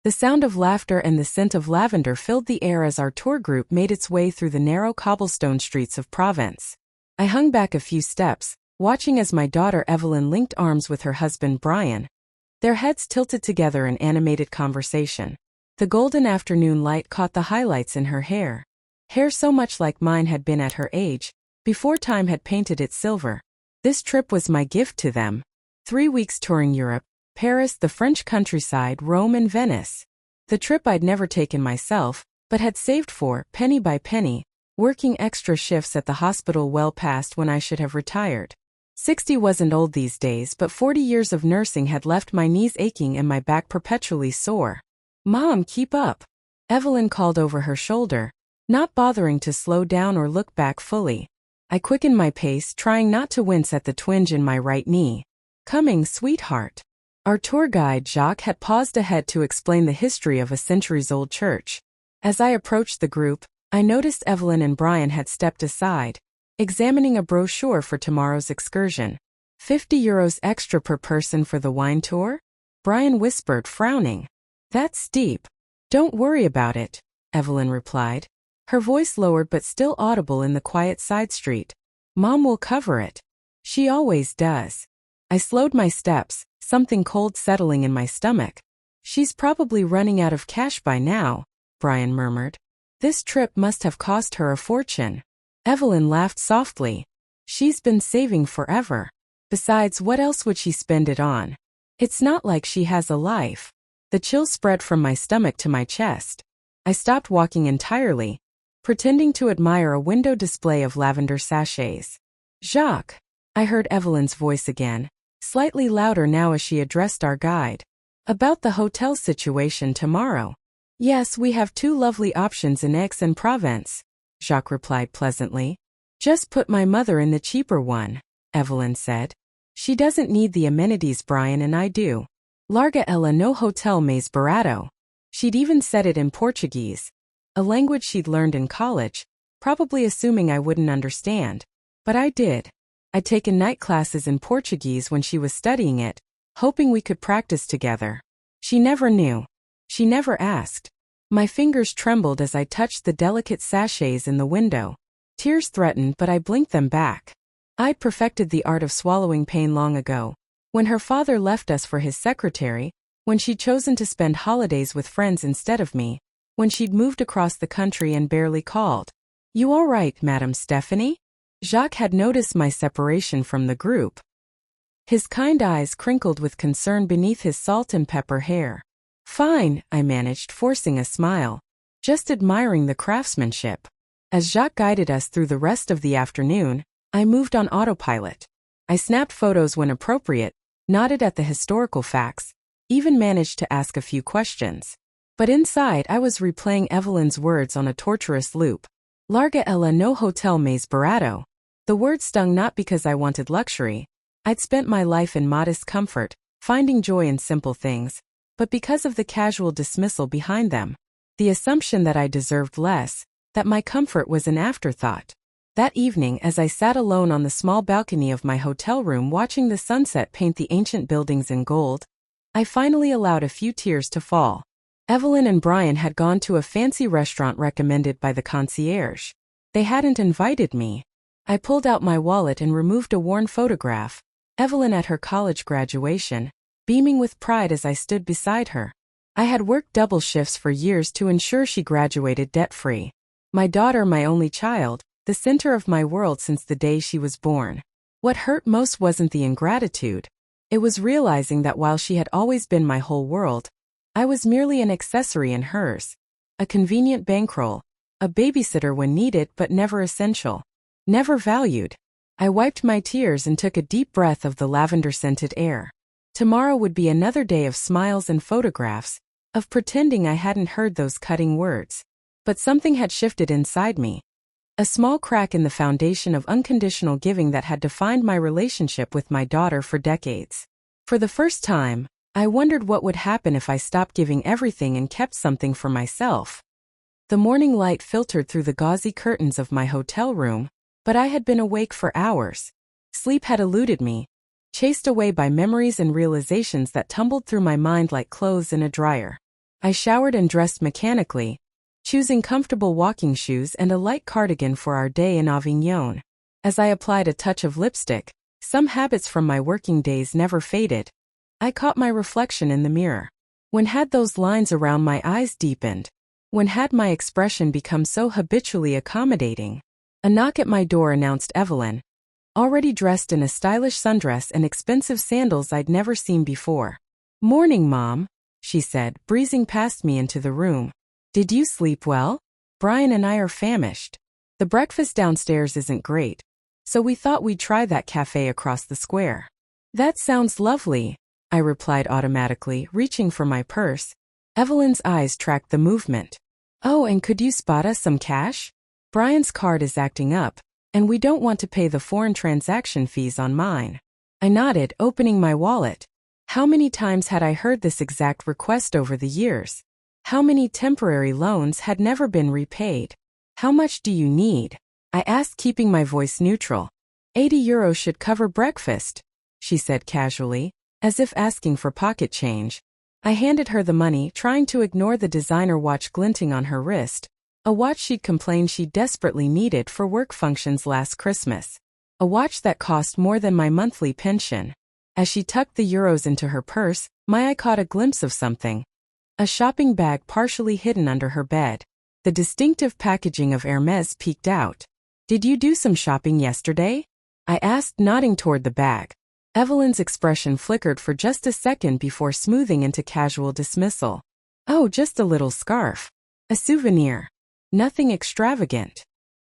The sound of laughter and the scent of lavender filled the air as our tour group made its way through the narrow cobblestone streets of Provence. I hung back a few steps, watching as my daughter Evelyn linked arms with her husband Bryan, their heads tilted together in animated conversation. The golden afternoon light caught the highlights in her hair. Hair so much like mine had been at her age, before time had painted it silver. This trip was my gift to them. 3 weeks touring Europe, Paris, the French countryside, Rome and Venice. The trip I'd never taken myself, but had saved for, penny by penny, working extra shifts at the hospital well past when I should have retired. 60 wasn't old these days, but 40 years of nursing had left my knees aching and my back perpetually sore. "Mom, keep up," Evelyn called over her shoulder, not bothering to slow down or look back fully. I quickened my pace, trying not to wince at the twinge in my right knee. "Coming, sweetheart." Our tour guide Jacques had paused ahead to explain the history of a centuries-old church. As I approached the group, I noticed Evelyn and Bryan had stepped aside, examining a brochure for tomorrow's excursion. €50 extra per person for the wine tour? Bryan whispered, frowning. "That's steep." "Don't worry about it," Evelyn replied, her voice lowered but still audible in the quiet side street. "Mom will cover it. She always does." I slowed my steps, something cold settling in my stomach. "She's probably running out of cash by now," Bryan murmured. "This trip must have cost her a fortune." Evelyn laughed softly. "She's been saving forever. Besides, what else would she spend it on? It's not like she has a life." The chill spread from my stomach to my chest. I stopped walking entirely, pretending to admire a window display of lavender sachets. "Jacques," I heard Evelyn's voice again, slightly louder now as she addressed our guide. "About the hotel situation tomorrow." "Yes, we have 2 lovely options in Aix and Provence," Jacques replied pleasantly. "Just put my mother in the cheaper one," Evelyn said. "She doesn't need the amenities Bryan and I do. Larga ela no hotel mais barato." She'd even said it in Portuguese, a language she'd learned in college, probably assuming I wouldn't understand. But I did. I'd taken night classes in Portuguese when she was studying it, hoping we could practice together. She never knew. She never asked. My fingers trembled as I touched the delicate sachets in the window. Tears threatened, but I blinked them back. I'd perfected the art of swallowing pain long ago, when her father left us for his secretary, when she'd chosen to spend holidays with friends instead of me, when she'd moved across the country and barely called. "You all right, Madame Stephanie?" Jacques had noticed my separation from the group. His kind eyes crinkled with concern beneath his salt and pepper hair. "Fine," I managed, forcing a smile. "Just admiring the craftsmanship." As Jacques guided us through the rest of the afternoon, I moved on autopilot. I snapped photos when appropriate, nodded at the historical facts, even managed to ask a few questions. But inside I was replaying Evelyn's words on a torturous loop. Larga ela no hotel mais barato. The word stung not because I wanted luxury. I'd spent my life in modest comfort, finding joy in simple things, but because of the casual dismissal behind them. The assumption that I deserved less, that my comfort was an afterthought. That evening, as I sat alone on the small balcony of my hotel room watching the sunset paint the ancient buildings in gold, I finally allowed a few tears to fall. Evelyn and Bryan had gone to a fancy restaurant recommended by the concierge. They hadn't invited me. I pulled out my wallet and removed a worn photograph, Evelyn at her college graduation, beaming with pride as I stood beside her. I had worked double shifts for years to ensure she graduated debt-free. My daughter, my only child, the center of my world since the day she was born. What hurt most wasn't the ingratitude. It was realizing that while she had always been my whole world, I was merely an accessory in hers. A convenient bankroll, a babysitter when needed but never essential. Never valued. I wiped my tears and took a deep breath of the lavender-scented air. Tomorrow would be another day of smiles and photographs, of pretending I hadn't heard those cutting words. But something had shifted inside me. A small crack in the foundation of unconditional giving that had defined my relationship with my daughter for decades. For the first time, I wondered what would happen if I stopped giving everything and kept something for myself. The morning light filtered through the gauzy curtains of my hotel room, but I had been awake for hours. Sleep had eluded me, chased away by memories and realizations that tumbled through my mind like clothes in a dryer. I showered and dressed mechanically, choosing comfortable walking shoes and a light cardigan for our day in Avignon. As I applied a touch of lipstick, some habits from my working days never faded. I caught my reflection in the mirror. When had those lines around my eyes deepened? When had my expression become so habitually accommodating? A knock at my door announced Evelyn, already dressed in a stylish sundress and expensive sandals I'd never seen before. "Morning, Mom," she said, breezing past me into the room. "Did you sleep well? Bryan and I are famished. The breakfast downstairs isn't great, so we thought we'd try that cafe across the square." "That sounds lovely," I replied automatically, reaching for my purse. Evelyn's eyes tracked the movement. "Oh, and could you spot us some cash? Bryan's card is acting up, and we don't want to pay the foreign transaction fees on mine." I nodded, opening my wallet. How many times had I heard this exact request over the years? How many temporary loans had never been repaid? "How much do you need?" I asked, keeping my voice neutral. €80 should cover breakfast," she said casually, as if asking for pocket change. I handed her the money, trying to ignore the designer watch glinting on her wrist, a watch she'd complained she desperately needed for work functions last Christmas. A watch that cost more than my monthly pension. As she tucked the euros into her purse, my eye caught a glimpse of something. A shopping bag partially hidden under her bed. The distinctive packaging of Hermes peeked out. "Did you do some shopping yesterday?" I asked, nodding toward the bag. Evelyn's expression flickered for just a second before smoothing into casual dismissal. "Oh, just a little scarf. A souvenir. Nothing extravagant."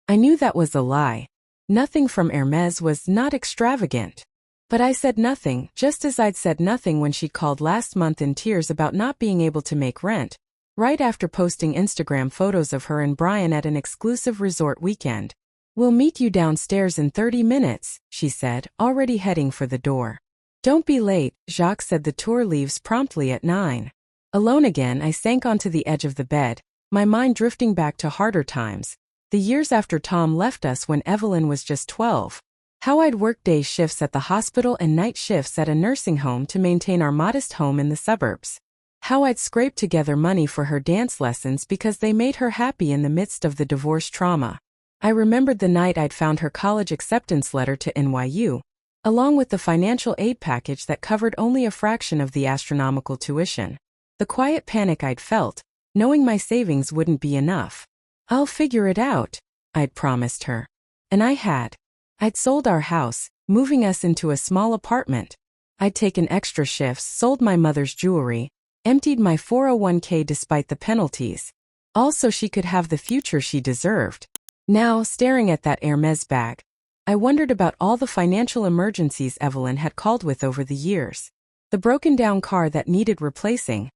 I knew that was a lie. Nothing from Hermes was not extravagant. But I said nothing, just as I'd said nothing when she called last month in tears about not being able to make rent, right after posting Instagram photos of her and Bryan at an exclusive resort weekend. "We'll meet you downstairs in 30 minutes, she said, already heading for the door. "Don't be late," Jacques said. The tour leaves promptly at 9. Alone again, I sank onto the edge of the bed, my mind drifting back to harder times, the years after Tom left us when Evelyn was just 12. How I'd worked day shifts at the hospital and night shifts at a nursing home to maintain our modest home in the suburbs. How I'd scraped together money for her dance lessons because they made her happy in the midst of the divorce trauma. I remembered the night I'd found her college acceptance letter to NYU, along with the financial aid package that covered only a fraction of the astronomical tuition. The quiet panic I'd felt, knowing my savings wouldn't be enough. "I'll figure it out," I'd promised her. And I had. I'd sold our house, moving us into a small apartment. I'd taken extra shifts, sold my mother's jewelry, emptied my 401k despite the penalties. All so she could have the future she deserved. Now, staring at that Hermes bag, I wondered about all the financial emergencies Evelyn had called with over the years. The broken-down car that needed replacing,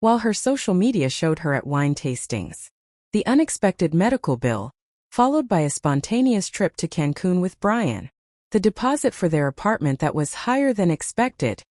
while her social media showed her at wine tastings. The unexpected medical bill, followed by a spontaneous trip to Cancun with Bryan. The deposit for their apartment that was higher than expected,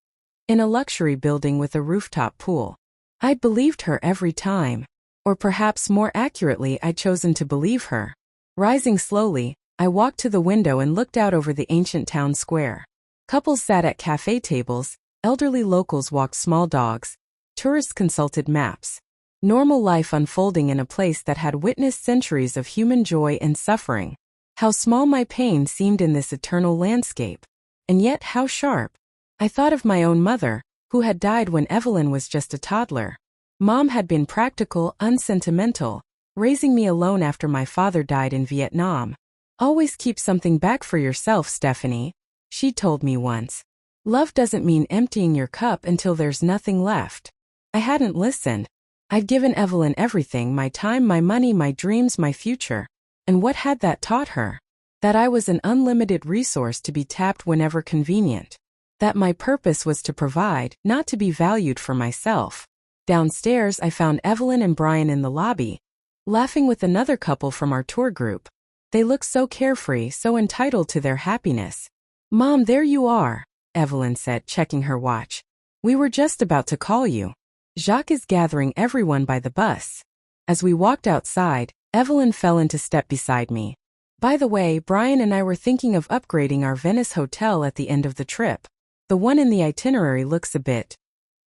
in a luxury building with a rooftop pool. I'd believed her every time. Or perhaps more accurately, I'd chosen to believe her. Rising slowly, I walked to the window and looked out over the ancient town square. Couples sat at cafe tables, elderly locals walked small dogs, tourists consulted maps. Normal life unfolding in a place that had witnessed centuries of human joy and suffering. How small my pain seemed in this eternal landscape. And yet how sharp. I thought of my own mother, who had died when Evelyn was just a toddler. Mom had been practical, unsentimental, raising me alone after my father died in Vietnam. "Always keep something back for yourself, Stephanie," she told me once. "Love doesn't mean emptying your cup until there's nothing left." I hadn't listened. I'd given Evelyn everything, my time, my money, my dreams, my future. And what had that taught her? That I was an unlimited resource to be tapped whenever convenient. That my purpose was to provide, not to be valued for myself. Downstairs, I found Evelyn and Bryan in the lobby, laughing with another couple from our tour group. They looked so carefree, so entitled to their happiness. "Mom, there you are," Evelyn said, checking her watch. "We were just about to call you. Jacques is gathering everyone by the bus." As we walked outside, Evelyn fell into step beside me. "By the way, Bryan and I were thinking of upgrading our Venice hotel at the end of the trip. The one in the itinerary looks a bit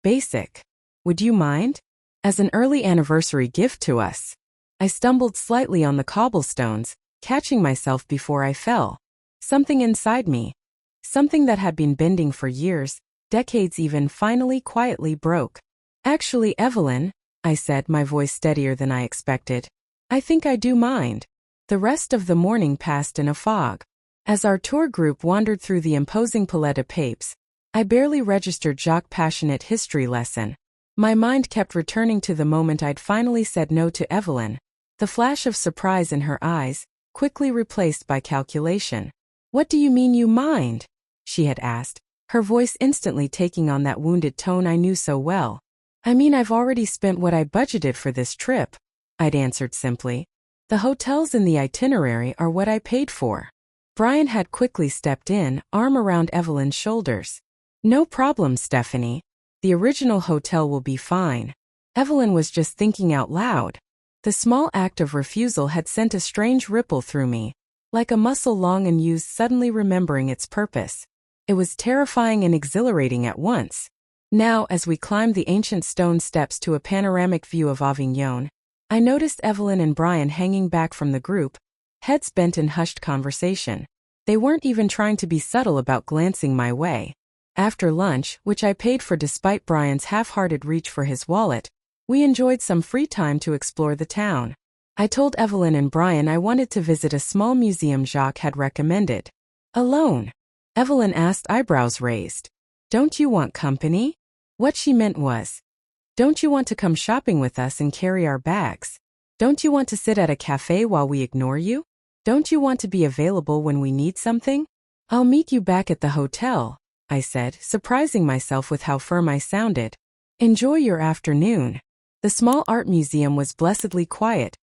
basic. Would you mind?" as an early anniversary gift to us. I stumbled slightly on the cobblestones, catching myself before I fell. Something inside me, something that had been bending for years, decades even, finally quietly broke. Actually, Evelyn, I said, my voice steadier than I expected, I think I do mind. The rest of the morning passed in a fog. As our tour group wandered through the imposing Palais de Papes, I barely registered Jacques' passionate history lesson. My mind kept returning to the moment I'd finally said no to Evelyn, the flash of surprise in her eyes, quickly replaced by calculation. What do you mean you mind? She had asked, her voice instantly taking on that wounded tone I knew so well. I mean, I've already spent what I budgeted for this trip, I'd answered simply. The hotels in the itinerary are what I paid for. Bryan had quickly stepped in, arm around Evelyn's shoulders. No problem, Stephanie. The original hotel will be fine. Evelyn was just thinking out loud. The small act of refusal had sent a strange ripple through me, like a muscle long unused suddenly remembering its purpose. It was terrifying and exhilarating at once. Now, as we climbed the ancient stone steps to a panoramic view of Avignon, I noticed Evelyn and Bryan hanging back from the group, heads bent in hushed conversation. They weren't even trying to be subtle about glancing my way. After lunch, which I paid for despite Bryan's half-hearted reach for his wallet, we enjoyed some free time to explore the town. I told Evelyn and Bryan I wanted to visit a small museum Jacques had recommended. Alone? Evelyn asked, eyebrows raised. Don't you want company? What she meant was, don't you want to come shopping with us and carry our bags? Don't you want to sit at a cafe while we ignore you? Don't you want to be available when we need something? I'll meet you back at the hotel, I said, surprising myself with how firm I sounded. Enjoy your afternoon. The small art museum was blessedly quiet,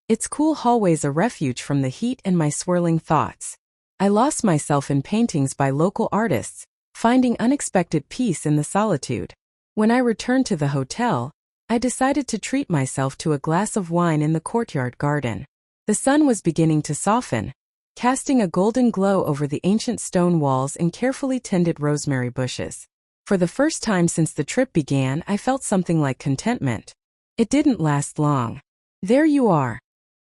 its cool hallways a refuge from the heat and my swirling thoughts. I lost myself in paintings by local artists, finding unexpected peace in the solitude. When I returned to the hotel, I decided to treat myself to a glass of wine in the courtyard garden. The sun was beginning to soften, casting a golden glow over the ancient stone walls and carefully tended rosemary bushes. For the first time since the trip began, I felt something like contentment. It didn't last long. There you are.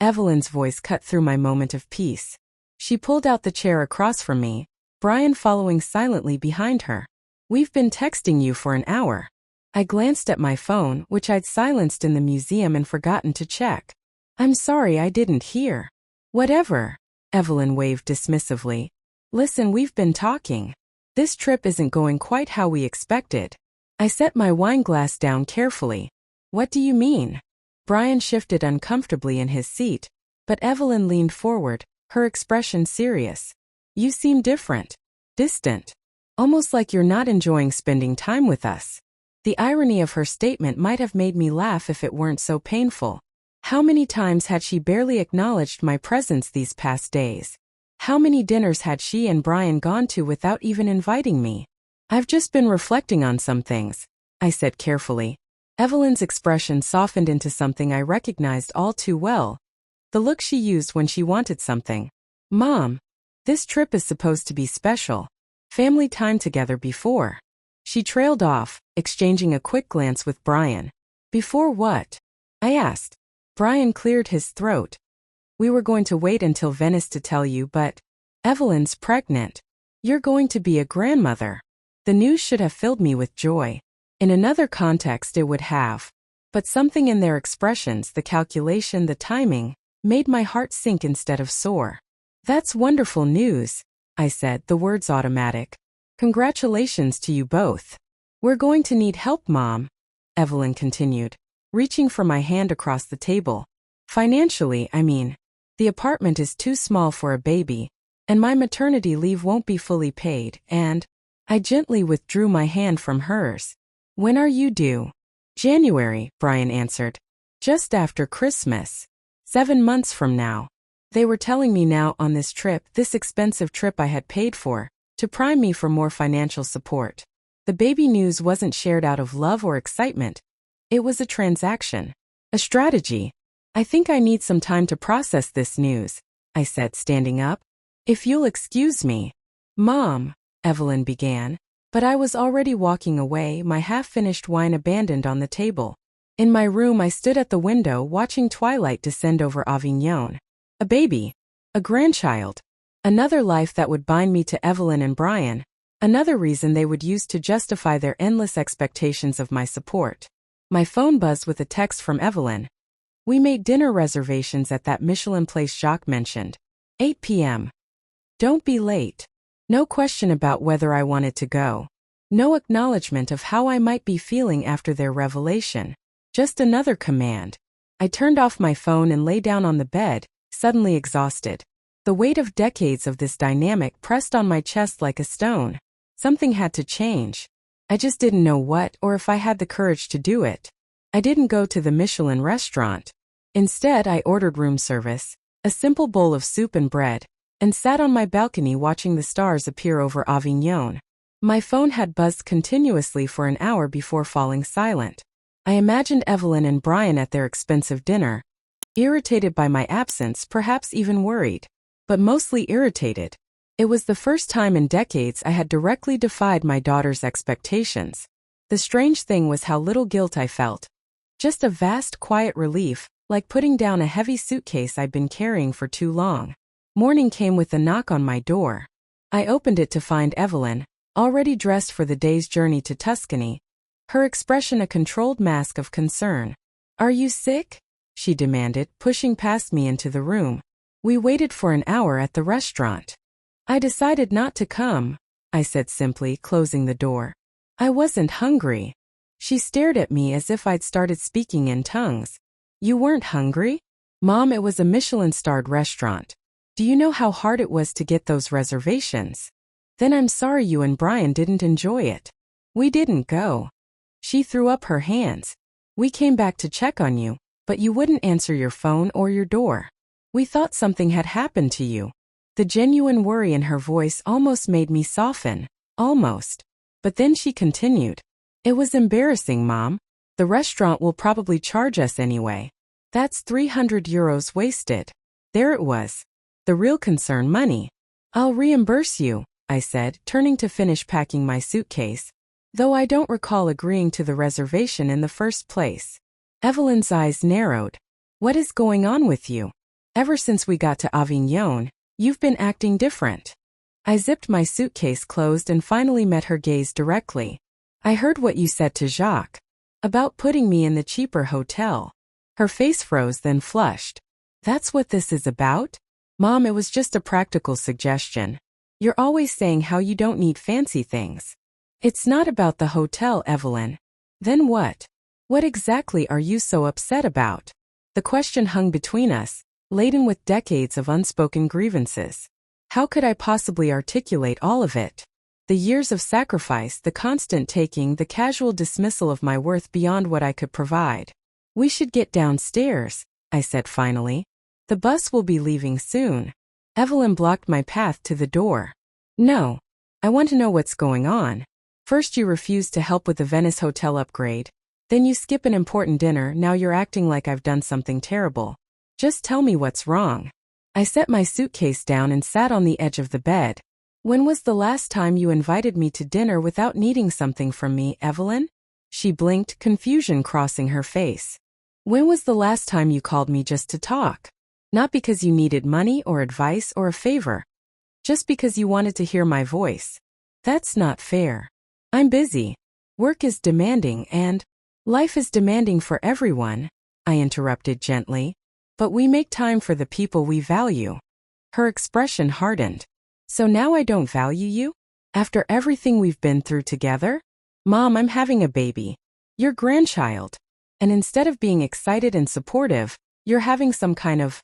Evelyn's voice cut through my moment of peace. She pulled out the chair across from me, Bryan following silently behind her. We've been texting you for an hour. I glanced at my phone, which I'd silenced in the museum and forgotten to check. I'm sorry, I didn't hear. Whatever. Evelyn waved dismissively. Listen, we've been talking. This trip isn't going quite how we expected. I set my wine glass down carefully. What do you mean? Bryan shifted uncomfortably in his seat, but Evelyn leaned forward, her expression serious. You seem different. Distant. Almost like you're not enjoying spending time with us. The irony of her statement might have made me laugh if it weren't so painful. How many times had she barely acknowledged my presence these past days? How many dinners had she and Bryan gone to without even inviting me? I've just been reflecting on some things, I said carefully. Evelyn's expression softened into something I recognized all too well. The look she used when she wanted something. Mom, this trip is supposed to be special. Family time together before. She trailed off, exchanging a quick glance with Bryan. Before what? I asked. Bryan cleared his throat. We were going to wait until Venice to tell you, but Evelyn's pregnant. You're going to be a grandmother. The news should have filled me with joy. In another context it would have. But something in their expressions, the calculation, the timing, made my heart sink instead of soar. That's wonderful news, I said, the words automatic. Congratulations to you both. We're going to need help, Mom, Evelyn continued, reaching for my hand across the table. Financially, I mean. The apartment is too small for a baby, and my maternity leave won't be fully paid, and I gently withdrew my hand from hers. When are you due? January, Bryan answered. Just after Christmas. 7 months from now. They were telling me now on this trip, this expensive trip I had paid for, to prime me for more financial support. The baby news wasn't shared out of love or excitement. It was a transaction. A strategy. I think I need some time to process this news, I said, standing up. If you'll excuse me. Mom, Evelyn began, but I was already walking away, my half-finished wine abandoned on the table. In my room, I stood at the window watching twilight descend over Avignon. A baby. A grandchild. Another life that would bind me to Evelyn and Bryan. Another reason they would use to justify their endless expectations of my support. My phone buzzed with a text from Evelyn. We made dinner reservations at that Michelin place Jacques mentioned. 8 p.m. Don't be late. No question about whether I wanted to go. No acknowledgement of how I might be feeling after their revelation. Just another command. I turned off my phone and lay down on the bed, suddenly exhausted. The weight of decades of this dynamic pressed on my chest like a stone. Something had to change. I just didn't know what or if I had the courage to do it. I didn't go to the Michelin restaurant. Instead, I ordered room service, a simple bowl of soup and bread, and sat on my balcony watching the stars appear over Avignon. My phone had buzzed continuously for an hour before falling silent. I imagined Evelyn and Bryan at their expensive dinner, irritated by my absence, perhaps even worried, but mostly irritated. It was the first time in decades I had directly defied my daughter's expectations. The strange thing was how little guilt I felt. Just a vast, quiet relief, like putting down a heavy suitcase I'd been carrying for too long. Morning came with a knock on my door. I opened it to find Evelyn, already dressed for the day's journey to Tuscany, her expression a controlled mask of concern. "Are you sick?" she demanded, pushing past me into the room. We waited for an hour at the restaurant. "I decided not to come," I said simply, closing the door. "I wasn't hungry." She stared at me as if I'd started speaking in tongues. "You weren't hungry?" "Mom, it was a Michelin-starred restaurant. Do you know how hard it was to get those reservations? Then I'm sorry you and Bryan didn't enjoy it. We didn't go." She threw up her hands. "We came back to check on you, but you wouldn't answer your phone or your door. We thought something had happened to you." The genuine worry in her voice almost made me soften. Almost. But then she continued. "It was embarrassing, Mom. The restaurant will probably charge us anyway. That's €300 wasted." There it was. The real concern, money. "I'll reimburse you," I said, turning to finish packing my suitcase, though I don't recall agreeing to the reservation in the first place. Evelyn's eyes narrowed. "What is going on with you? Ever since we got to Avignon, you've been acting different." I zipped my suitcase closed and finally met her gaze directly. "I heard what you said to Jacques. About putting me in the cheaper hotel." Her face froze, then flushed. "That's what this is about?" "Mom, it was just a practical suggestion. You're always saying how you don't need fancy things." "It's not about the hotel, Evelyn." "Then what? What exactly are you so upset about?" The question hung between us, laden with decades of unspoken grievances. How could I possibly articulate all of it? The years of sacrifice, the constant taking, the casual dismissal of my worth beyond what I could provide. "We should get downstairs," I said finally. "The bus will be leaving soon." Evelyn blocked my path to the door. "No. I want to know what's going on. First you refused to help with the Venice hotel upgrade. Then you skip an important dinner, now you're acting like I've done something terrible. Just tell me what's wrong." I set my suitcase down and sat on the edge of the bed. "When was the last time you invited me to dinner without needing something from me, Evelyn?" She blinked, confusion crossing her face. "When was the last time you called me just to talk? Not because you needed money or advice or a favor. Just because you wanted to hear my voice. That's not fair. I'm busy. Work is demanding and life is demanding for everyone," I interrupted gently. "But we make time for the people we value." Her expression hardened. "So now I don't value you? After everything we've been through together? Mom, I'm having a baby. Your grandchild. And instead of being excited and supportive, you're having some kind of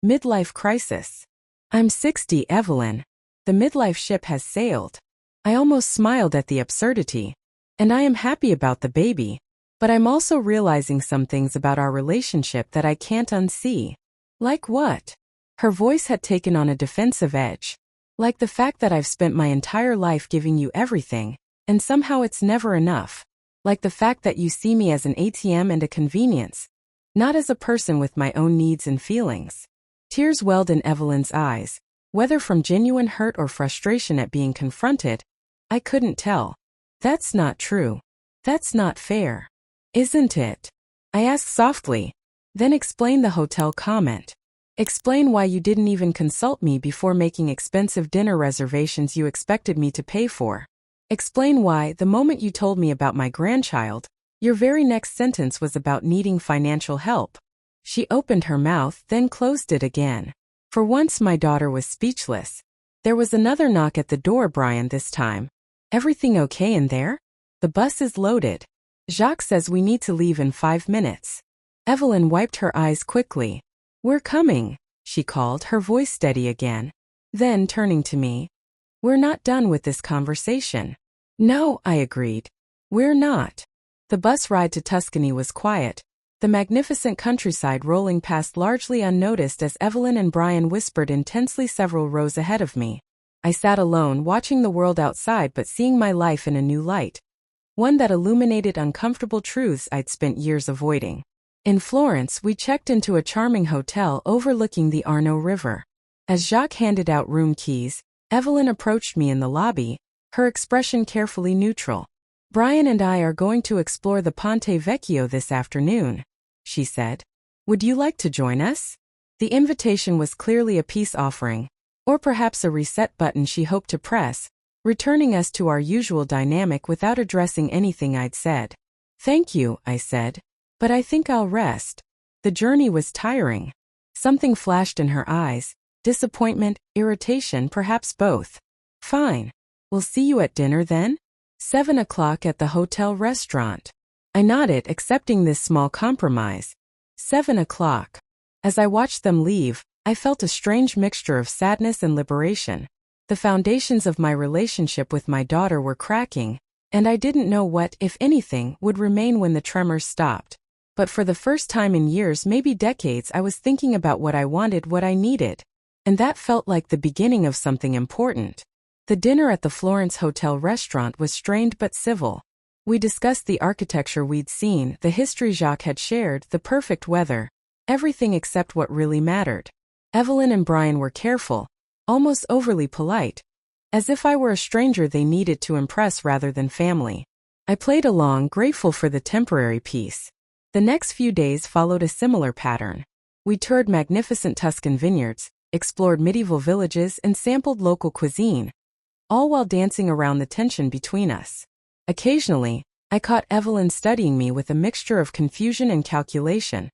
midlife crisis." "I'm 60, Evelyn. The midlife ship has sailed." I almost smiled at the absurdity. "And I am happy about the baby. But I'm also realizing some things about our relationship that I can't unsee." "Like what?" Her voice had taken on a defensive edge. "Like the fact that I've spent my entire life giving you everything, and somehow it's never enough. Like the fact that you see me as an ATM and a convenience, not as a person with my own needs and feelings." Tears welled in Evelyn's eyes, whether from genuine hurt or frustration at being confronted. I couldn't tell. "That's not true. That's not fair." "Isn't it?" I asked softly. Then explain the hotel comment. Explain why you didn't even consult me before making expensive dinner reservations you expected me to pay for. Explain why, the moment you told me about my grandchild, your very next sentence was about needing financial help. She opened her mouth, then closed it again. For once my daughter was speechless. There was another knock at the door, Bryan, this time. Everything okay in there? The bus is loaded. Jacques says we need to leave in 5 minutes. Evelyn wiped her eyes quickly. We're coming, she called, her voice steady again. Then, turning to me, we're not done with this conversation. No, I agreed. We're not. The bus ride to Tuscany was quiet, the magnificent countryside rolling past largely unnoticed as Evelyn and Bryan whispered intensely several rows ahead of me. I sat alone, watching the world outside but seeing my life in a new light. One that illuminated uncomfortable truths I'd spent years avoiding. In Florence, we checked into a charming hotel overlooking the Arno River. As Jacques handed out room keys, Evelyn approached me in the lobby, her expression carefully neutral. Bryan and I are going to explore the Ponte Vecchio this afternoon, she said. Would you like to join us? The invitation was clearly a peace offering, or perhaps a reset button she hoped to press, returning us to our usual dynamic without addressing anything I'd said. Thank you, I said. But I think I'll rest. The journey was tiring. Something flashed in her eyes. Disappointment, irritation, perhaps both. Fine. We'll see you at dinner then? 7 o'clock at the hotel restaurant. I nodded, accepting this small compromise. 7 o'clock. As I watched them leave, I felt a strange mixture of sadness and liberation. The foundations of my relationship with my daughter were cracking, and I didn't know what, if anything, would remain when the tremors stopped. But for the first time in years, maybe decades, I was thinking about what I wanted, what I needed. And that felt like the beginning of something important. The dinner at the Florence Hotel restaurant was strained but civil. We discussed the architecture we'd seen, the history Jacques had shared, the perfect weather, everything except what really mattered. Evelyn and Bryan were careful, almost overly polite, as if I were a stranger they needed to impress rather than family. I played along, grateful for the temporary peace. The next few days followed a similar pattern. We toured magnificent Tuscan vineyards, explored medieval villages, and sampled local cuisine, all while dancing around the tension between us. Occasionally, I caught Evelyn studying me with a mixture of confusion and calculation,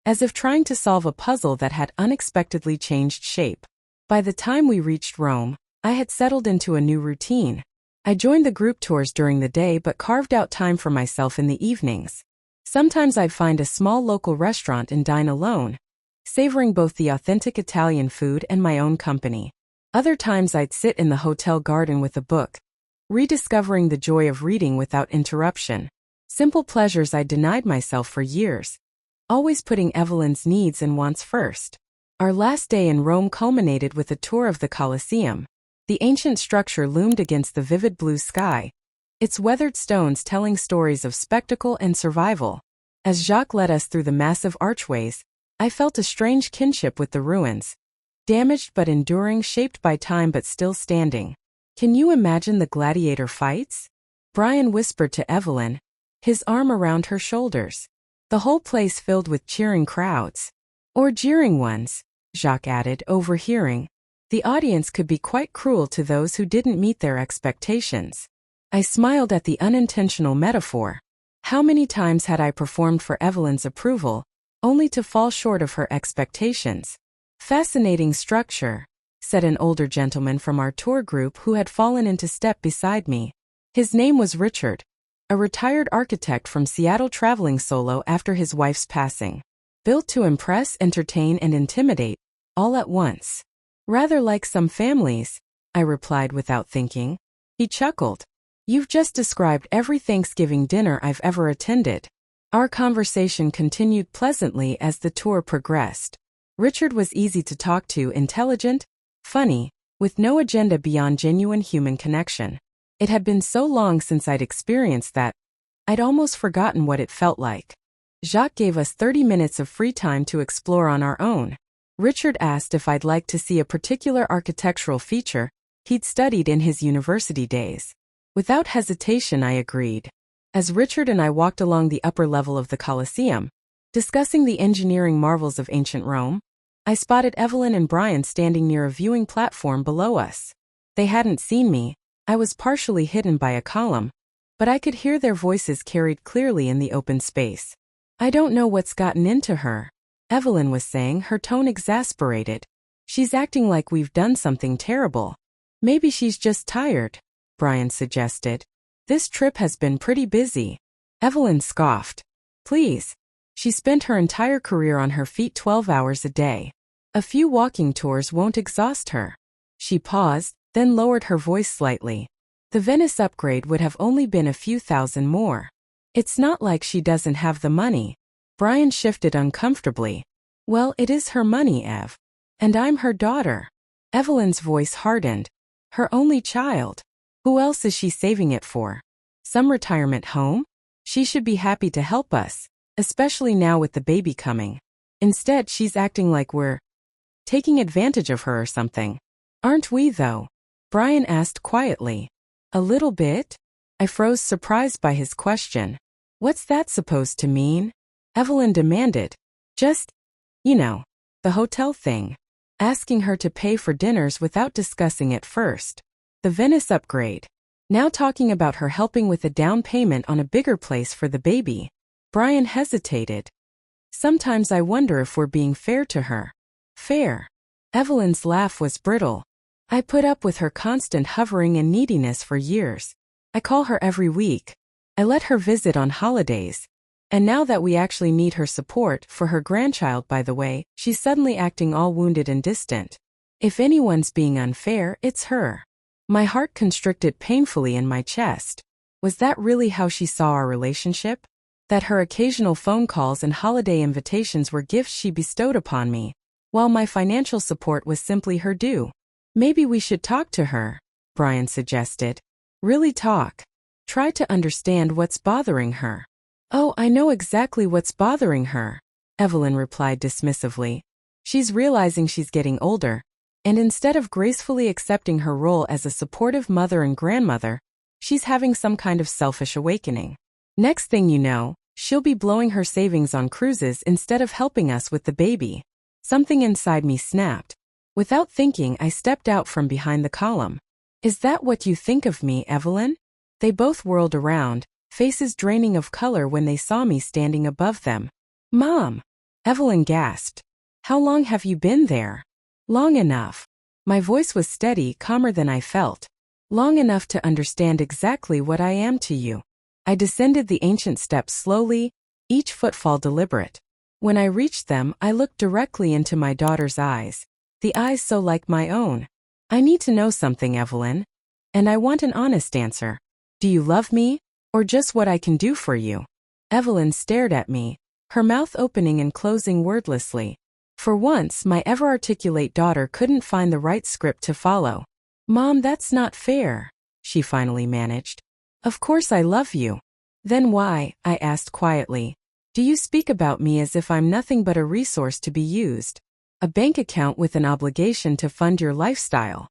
as if trying to solve a puzzle that had unexpectedly changed shape. By the time we reached Rome, I had settled into a new routine. I joined the group tours during the day but carved out time for myself in the evenings. Sometimes I'd find a small local restaurant and dine alone, savoring both the authentic Italian food and my own company. Other times I'd sit in the hotel garden with a book, rediscovering the joy of reading without interruption. Simple pleasures I denied myself for years, always putting Evelyn's needs and wants first. Our last day in Rome culminated with a tour of the Colosseum. The ancient structure loomed against the vivid blue sky, its weathered stones telling stories of spectacle and survival. As Jacques led us through the massive archways, I felt a strange kinship with the ruins. Damaged but enduring, shaped by time but still standing. Can you imagine the gladiator fights? Bryan whispered to Evelyn, his arm around her shoulders. The whole place filled with cheering crowds. Or jeering ones, Jacques added, overhearing. The audience could be quite cruel to those who didn't meet their expectations. I smiled at the unintentional metaphor. How many times had I performed for Evelyn's approval, only to fall short of her expectations? Fascinating structure, said an older gentleman from our tour group who had fallen into step beside me. His name was Richard, a retired architect from Seattle traveling solo after his wife's passing. Built to impress, entertain, and intimidate, all at once. Rather like some families, I replied without thinking. He chuckled. You've just described every Thanksgiving dinner I've ever attended. Our conversation continued pleasantly as the tour progressed. Richard was easy to talk to, intelligent, funny, with no agenda beyond genuine human connection. It had been so long since I'd experienced that, I'd almost forgotten what it felt like. Jacques gave us 30 minutes of free time to explore on our own. Richard asked if I'd like to see a particular architectural feature he'd studied in his university days. Without hesitation, I agreed. As Richard and I walked along the upper level of the Colosseum, discussing the engineering marvels of ancient Rome. I spotted Evelyn and Bryan standing near a viewing platform below us. They hadn't seen me. I was partially hidden by a column, but I could hear their voices carried clearly in the open space. I don't know what's gotten into her, Evelyn was saying, her tone exasperated. She's acting like we've done something terrible. Maybe she's just tired, Bryan suggested. This trip has been pretty busy. Evelyn scoffed. Please. She spent her entire career on her feet 12 hours a day. A few walking tours won't exhaust her. She paused, then lowered her voice slightly. The Venice upgrade would have only been a few thousand more. It's not like she doesn't have the money. Bryan shifted uncomfortably. Well, it is her money, Ev. And I'm her daughter. Evelyn's voice hardened. Her only child. Who else is she saving it for? Some retirement home? She should be happy to help us, especially now with the baby coming. Instead, she's acting like we're taking advantage of her or something. Aren't we, though? Bryan asked quietly. A little bit? I froze, surprised by his question. What's that supposed to mean? Evelyn demanded. Just, the hotel thing. Asking her to pay for dinners without discussing it first. The Venice upgrade. Now talking about her helping with a down payment on a bigger place for the baby. Bryan hesitated. Sometimes I wonder if we're being fair to her. Fair? Evelyn's laugh was brittle. I put up with her constant hovering and neediness for years. I call her every week. I let her visit on holidays. And now that we actually need her support, for her grandchild by the way, she's suddenly acting all wounded and distant. If anyone's being unfair, it's her. My heart constricted painfully in my chest. Was that really how she saw our relationship? That her occasional phone calls and holiday invitations were gifts she bestowed upon me, while my financial support was simply her due? Maybe we should talk to her, Bryan suggested. Really talk. Try to understand what's bothering her. Oh, I know exactly what's bothering her, Evelyn replied dismissively. She's realizing she's getting older, and instead of gracefully accepting her role as a supportive mother and grandmother, she's having some kind of selfish awakening. Next thing you know, she'll be blowing her savings on cruises instead of helping us with the baby. Something inside me snapped. Without thinking, I stepped out from behind the column. Is that what you think of me, Evelyn? They both whirled around, faces draining of color when they saw me standing above them. Mom! Evelyn gasped. How long have you been there? Long enough. My voice was steady, calmer than I felt. Long enough to understand exactly what I am to you. I descended the ancient steps slowly, each footfall deliberate. When I reached them, I looked directly into my daughter's eyes. The eyes so like my own. I need to know something, Evelyn. And I want an honest answer. Do you love me, or just what I can do for you? Evelyn stared at me, her mouth opening and closing wordlessly. For once, my ever-articulate daughter couldn't find the right script to follow. Mom, that's not fair, she finally managed. Of course I love you. Then why, I asked quietly, do you speak about me as if I'm nothing but a resource to be used? A bank account with an obligation to fund your lifestyle?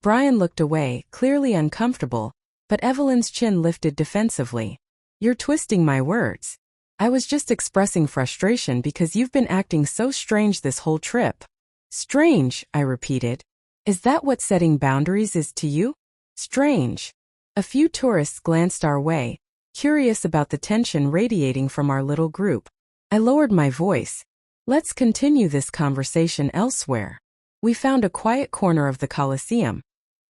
Bryan looked away, clearly uncomfortable, but Evelyn's chin lifted defensively. You're twisting my words. I was just expressing frustration because you've been acting so strange this whole trip. Strange, I repeated. Is that what setting boundaries is to you? Strange. A few tourists glanced our way, curious about the tension radiating from our little group. I lowered my voice. Let's continue this conversation elsewhere. We found a quiet corner of the Colosseum,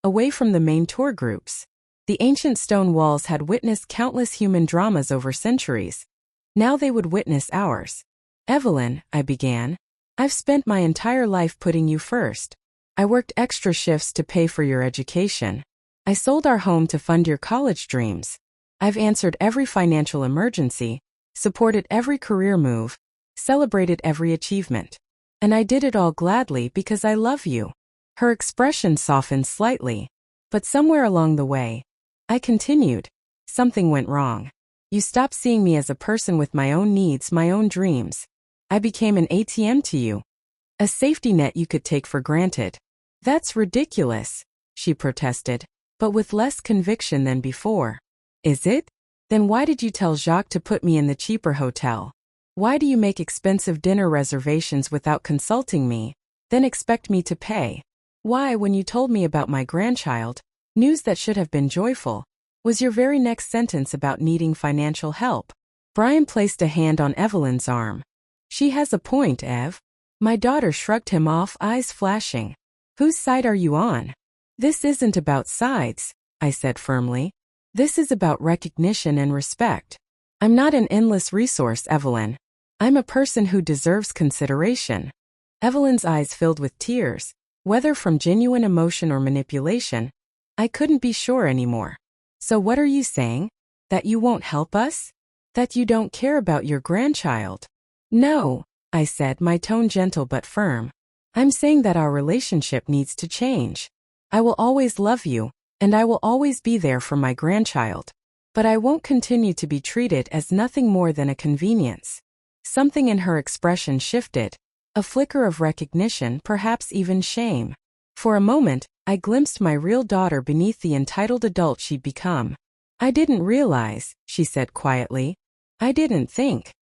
away from the main tour groups. The ancient stone walls had witnessed countless human dramas over centuries. Now they would witness ours. Evelyn, I began, I've spent my entire life putting you first. I worked extra shifts to pay for your education. I sold our home to fund your college dreams. I've answered every financial emergency, supported every career move, celebrated every achievement. And I did it all gladly because I love you. Her expression softened slightly. But somewhere along the way, I continued, something went wrong. You stopped seeing me as a person with my own needs, my own dreams. I became an ATM to you. A safety net you could take for granted. That's ridiculous, she protested, but with less conviction than before. Is it? Then why did you tell Jacques to put me in the cheaper hotel? Why do you make expensive dinner reservations without consulting me, then expect me to pay? Why, when you told me about my grandchild, news that should have been joyful, was your very next sentence about needing financial help? Bryan placed a hand on Evelyn's arm. She has a point, Ev. My daughter shrugged him off, eyes flashing. Whose side are you on? This isn't about sides, I said firmly. This is about recognition and respect. I'm not an endless resource, Evelyn. I'm a person who deserves consideration. Evelyn's eyes filled with tears. Whether from genuine emotion or manipulation, I couldn't be sure anymore. So what are you saying? That you won't help us? That you don't care about your grandchild? No, I said, my tone gentle but firm. I'm saying that our relationship needs to change. I will always love you, and I will always be there for my grandchild. But I won't continue to be treated as nothing more than a convenience. Something in her expression shifted. A flicker of recognition, perhaps even shame. For a moment, I glimpsed my real daughter beneath the entitled adult she'd become. I didn't realize, she said quietly. I didn't think.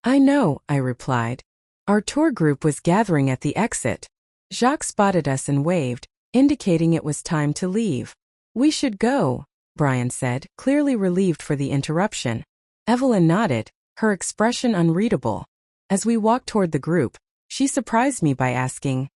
I know, I replied. Our tour group was gathering at the exit. Jacques spotted us and waved, indicating it was time to leave. We should go, Bryan said, clearly relieved for the interruption. Evelyn nodded, her expression unreadable. As we walked toward the group, she surprised me by asking,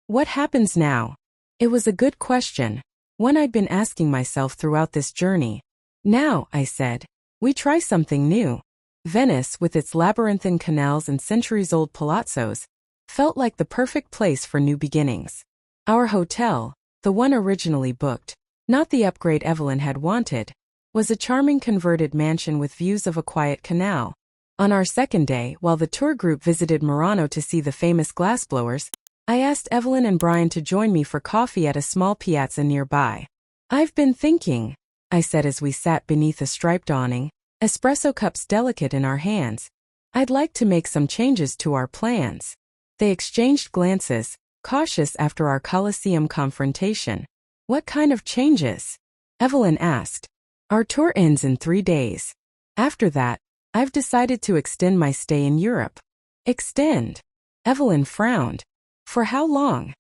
"What happens now?" It was a good question, one I'd been asking myself throughout this journey. Now, I said, we try something new. Venice, with its labyrinthine canals and centuries-old palazzos, felt like the perfect place for new beginnings. Our hotel, the one originally booked, not the upgrade Evelyn had wanted, was a charming converted mansion with views of a quiet canal. On our second day, while the tour group visited Murano to see the famous glassblowers, I asked Evelyn and Bryan to join me for coffee at a small piazza nearby. I've been thinking, I said as we sat beneath a striped awning, espresso cups delicate in our hands. I'd like to make some changes to our plans. They exchanged glances, cautious after our Colosseum confrontation. What kind of changes? Evelyn asked. Our tour ends in 3 days. After that, I've decided to extend my stay in Europe. Extend? Evelyn frowned. For how long?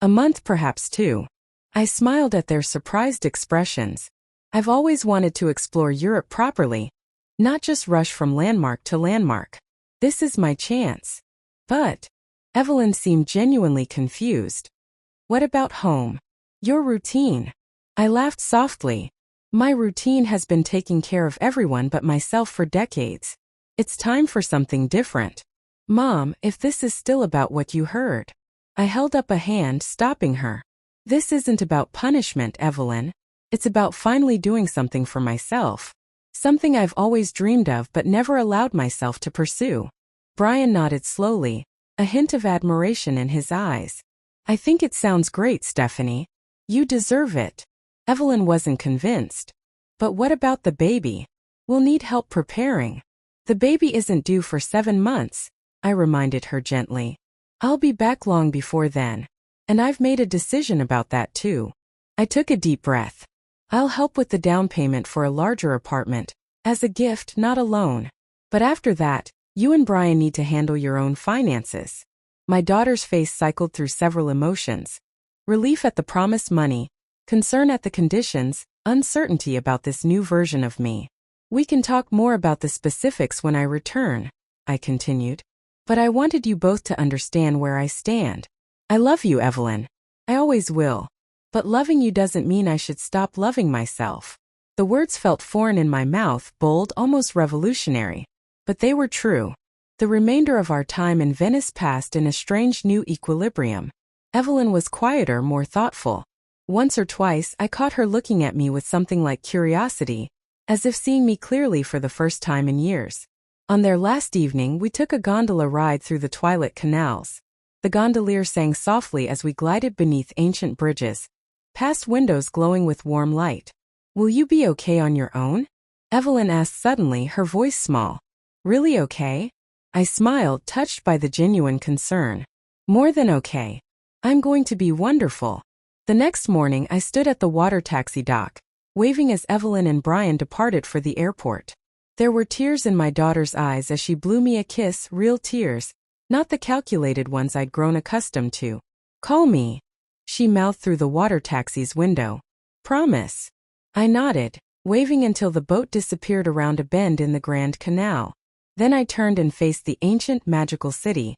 A month, perhaps 2. I smiled at their surprised expressions. I've always wanted to explore Europe properly, not just rush from landmark to landmark. This is my chance. But Evelyn seemed genuinely confused. What about home? Your routine? I laughed softly. My routine has been taking care of everyone but myself for decades. It's time for something different. Mom, if this is still about what you heard. I held up a hand, stopping her. This isn't about punishment, Evelyn. It's about finally doing something for myself. Something I've always dreamed of but never allowed myself to pursue. Bryan nodded slowly, a hint of admiration in his eyes. I think it sounds great, Stephanie. You deserve it. Evelyn wasn't convinced. But what about the baby? We'll need help preparing. The baby isn't due for 7 months, I reminded her gently. I'll be back long before then. And I've made a decision about that too. I took a deep breath. I'll help with the down payment for a larger apartment, as a gift, not a loan. But after that, you and Bryan need to handle your own finances. My daughter's face cycled through several emotions. Relief at the promised money, concern at the conditions, uncertainty about this new version of me. We can talk more about the specifics when I return, I continued. But I wanted you both to understand where I stand. I love you, Evelyn. I always will. But loving you doesn't mean I should stop loving myself. The words felt foreign in my mouth, bold, almost revolutionary. But they were true. The remainder of our time in Venice passed in a strange new equilibrium. Evelyn was quieter, more thoughtful. Once or twice, I caught her looking at me with something like curiosity, as if seeing me clearly for the first time in years. On their last evening, we took a gondola ride through the twilit canals. The gondolier sang softly as we glided beneath ancient bridges, past windows glowing with warm light. Will you be okay on your own? Evelyn asked suddenly, her voice small. Really okay? I smiled, touched by the genuine concern. More than okay. I'm going to be wonderful. The next morning, I stood at the water taxi dock, waving as Evelyn and Bryan departed for the airport. There were tears in my daughter's eyes as she blew me a kiss, real tears, not the calculated ones I'd grown accustomed to. "Call me," she mouthed through the water taxi's window. "Promise." I nodded, waving until the boat disappeared around a bend in the Grand Canal. Then I turned and faced the ancient, magical city,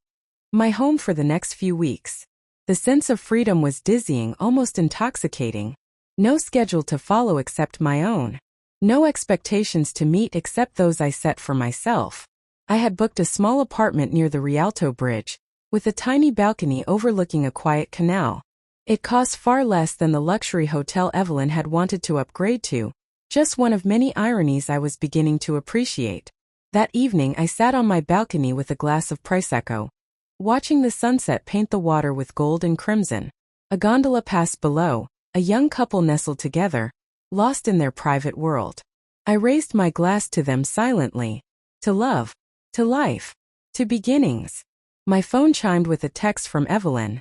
my home for the next few weeks. The sense of freedom was dizzying, almost intoxicating. No schedule to follow except my own. No expectations to meet except those I set for myself. I had booked a small apartment near the Rialto Bridge, with a tiny balcony overlooking a quiet canal. It cost far less than the luxury hotel Evelyn had wanted to upgrade to, just one of many ironies I was beginning to appreciate. That evening I sat on my balcony with a glass of Prosecco, watching the sunset paint the water with gold and crimson. A gondola passed below, a young couple nestled together, lost in their private world. I raised my glass to them silently. To love, to life, to beginnings. My phone chimed with a text from Evelyn.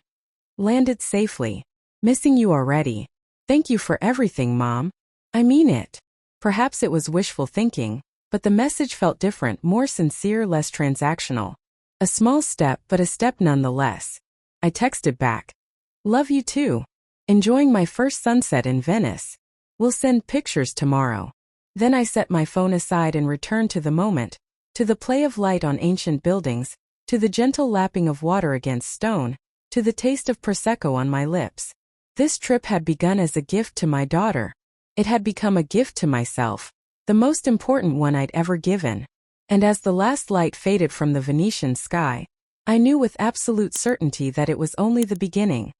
"Landed safely. Missing you already. Thank you for everything, Mom." I mean it. Perhaps it was wishful thinking, but the message felt different, more sincere, less transactional. A small step, but a step nonetheless. I texted back. "Love you too. Enjoying my first sunset in Venice. We'll send pictures tomorrow." Then I set my phone aside and returned to the moment, to the play of light on ancient buildings, to the gentle lapping of water against stone, to the taste of Prosecco on my lips. This trip had begun as a gift to my daughter. It had become a gift to myself, the most important one I'd ever given. And as the last light faded from the Venetian sky, I knew with absolute certainty that it was only the beginning.